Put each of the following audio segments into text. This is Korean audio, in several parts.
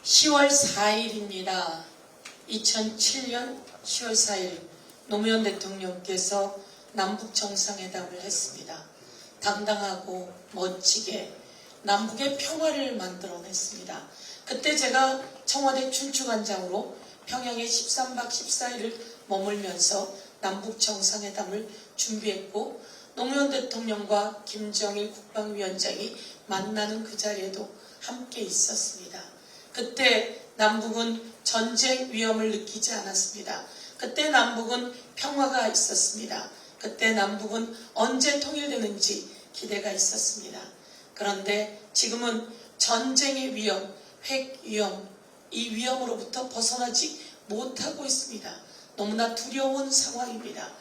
10월 4일입니다. 2007년 10월 4일 노무현 대통령께서 남북정상회담을 했습니다. 당당하고 멋지게 남북의 평화를 만들어냈습니다. 그때 제가 청와대 춘추관장으로 평양에 13박 14일을 머물면서 남북정상회담을 준비했고, 노무현 대통령과 김정일 국방위원장이 만나는 그 자리에도 함께 있었습니다. 그때 남북은 전쟁 위험을 느끼지 않았습니다. 그때 남북은 평화가 있었습니다. 그때 남북은 언제 통일되는지 기대가 있었습니다. 그런데 지금은 전쟁의 위험, 핵 위험, 이 위험으로부터 벗어나지 못하고 있습니다. 너무나 두려운 상황입니다.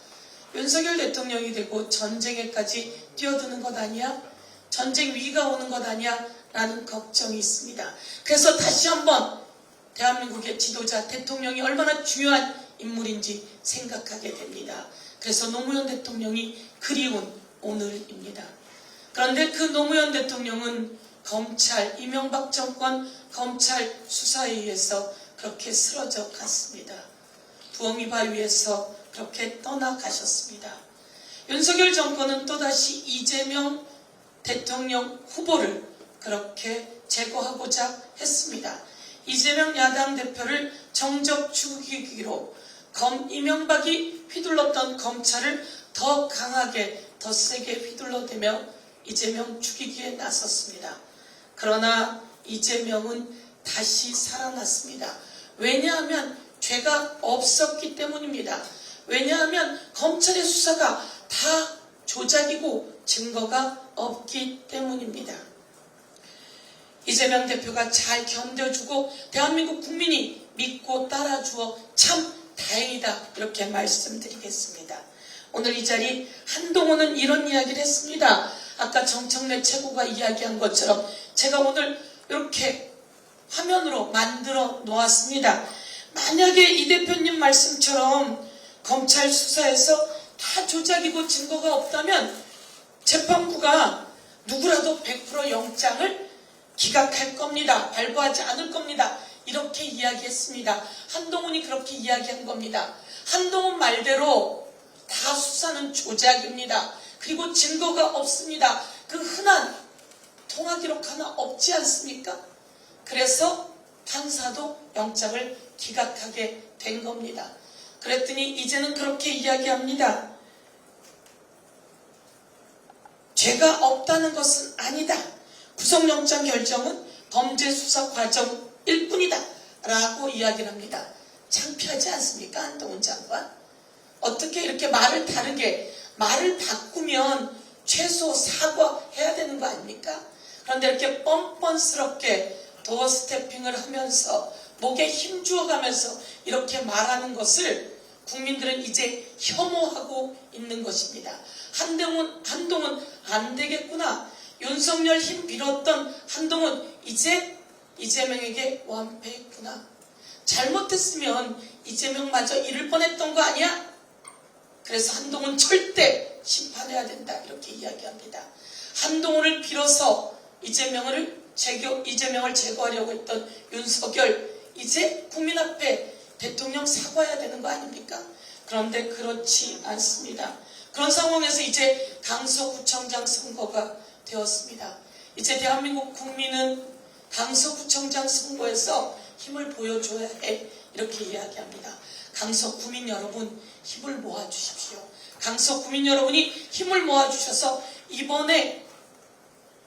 윤석열 대통령이 되고 전쟁에까지 뛰어드는 것 아니야? 전쟁 위기가 오는 것 아니야? 라는 걱정이 있습니다. 그래서 다시 한번 대한민국의 지도자 대통령이 얼마나 중요한 인물인지 생각하게 됩니다. 그래서 노무현 대통령이 그리운 오늘입니다. 그런데 그 노무현 대통령은 검찰, 이명박 정권 검찰 수사에 의해서 그렇게 쓰러져 갔습니다. 부엉이 바위에서 그렇게 떠나가셨습니다. 윤석열 정권은 또다시 이재명 대통령 후보를 그렇게 제거하고자 했습니다. 이재명 야당 대표를 정적 죽이기로 이명박이 휘둘렀던 검찰을 더 강하게, 더 세게 휘둘러대며 이재명 죽이기에 나섰습니다. 그러나 이재명은 다시 살아났습니다. 왜냐하면 죄가 없었기 때문입니다. 왜냐하면 검찰의 수사가 다 조작이고 증거가 없기 때문입니다. 이재명 대표가 잘 견뎌주고 대한민국 국민이 믿고 따라주어 참 다행이다, 이렇게 말씀드리겠습니다. 오늘 이 자리 한동훈은 이런 이야기를 했습니다. 아까 정청래 최고가 이야기한 것처럼 제가 오늘 이렇게 화면으로 만들어 놓았습니다. 만약에 이 대표님 말씀처럼 검찰 수사에서 다 조작이고 증거가 없다면 재판부가 누구라도 100% 영장을 기각할 겁니다. 발부하지 않을 겁니다. 이렇게 이야기했습니다. 한동훈이 그렇게 이야기한 겁니다. 한동훈 말대로 다 수사는 조작입니다. 그리고 증거가 없습니다. 그 흔한 통화 기록 하나 없지 않습니까? 그래서 판사도 영장을 기각하게 된 겁니다. 그랬더니 이제는 그렇게 이야기합니다. 죄가 없다는 것은 아니다. 구속영장 결정은 범죄 수사 과정일 뿐이다. 라고 이야기를 합니다. 창피하지 않습니까? 한동훈 장관. 어떻게 이렇게 말을 다르게, 말을 바꾸면 최소 사과해야 되는 거 아닙니까? 그런데 이렇게 뻔뻔스럽게 도어 스태핑을 하면서 목에 힘 주어가면서 이렇게 말하는 것을 국민들은 이제 혐오하고 있는 것입니다. 한동훈 안 되겠구나. 윤석열 힘 빌었던 한동훈 이제 이재명에게 완패했구나. 잘못했으면 이재명마저 잃을 뻔했던 거 아니야? 그래서 한동훈 절대 심판해야 된다, 이렇게 이야기합니다. 한동훈을 빌어서 이재명을 제거하려고 했던 윤석열, 이제 국민 앞에 대통령 사과해야 되는 거 아닙니까? 그런데 그렇지 않습니다. 그런 상황에서 이제 강서구청장 선거가 되었습니다. 이제 대한민국 국민은 강서구청장 선거에서 힘을 보여줘야 해, 이렇게 이야기합니다. 강서구민 여러분, 힘을 모아주십시오. 강서구민 여러분이 힘을 모아주셔서 이번에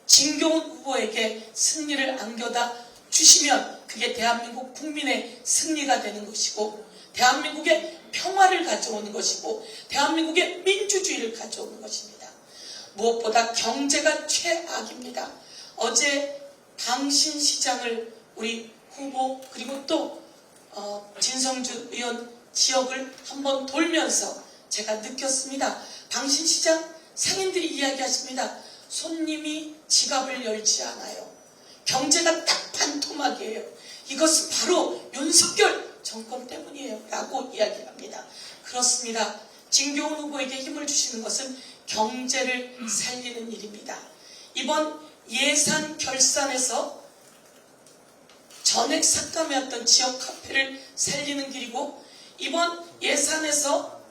진교훈 후보에게 승리를 안겨다 주시면 그게 대한민국 국민의 승리가 되는 것이고, 대한민국의 평화를 가져오는 것이고, 대한민국의 민주주의를 가져오는 것입니다. 무엇보다 경제가 최악입니다. 어제 당신시장을 우리 후보 그리고 또 진성준 의원 지역을 한번 돌면서 제가 느꼈습니다. 당신시장 상인들이 이야기하십니다. 손님이 지갑을 열지 않아요. 경제가 딱 반토막이에요. 이것은 바로 윤석열 정권 때문이에요. 라고 이야기합니다. 그렇습니다. 진교훈 후보에게 힘을 주시는 것은 경제를 살리는 일입니다. 이번 예산 결산에서 전액 삭감해왔던 지역 카페를 살리는 길이고, 이번 예산에서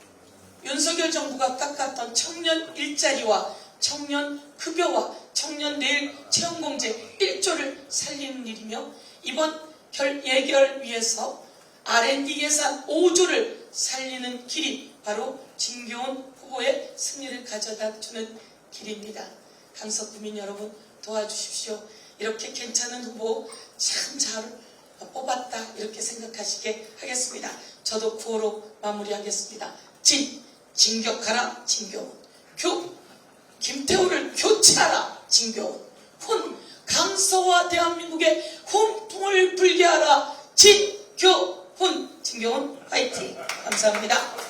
윤석열 정부가 깎았던 청년 일자리와 청년 급여와 청년 내일 채용공제 1조를 살리는 일이며, 이번 예결위에서 R&D 예산 5조를 살리는 길이 바로 진교훈 후보의 승리를 가져다 주는 길입니다. 강서 구민 여러분, 도와주십시오. 이렇게 괜찮은 후보 참 잘 뽑았다, 이렇게 생각하시게 하겠습니다. 저도 구호로 마무리하겠습니다. 진격하라 진교훈. 김태우를 교체하라 진교훈. 강서와 대한민국의 훈풍을 불게 하라 진교훈. 진교훈 화이팅. 감사합니다.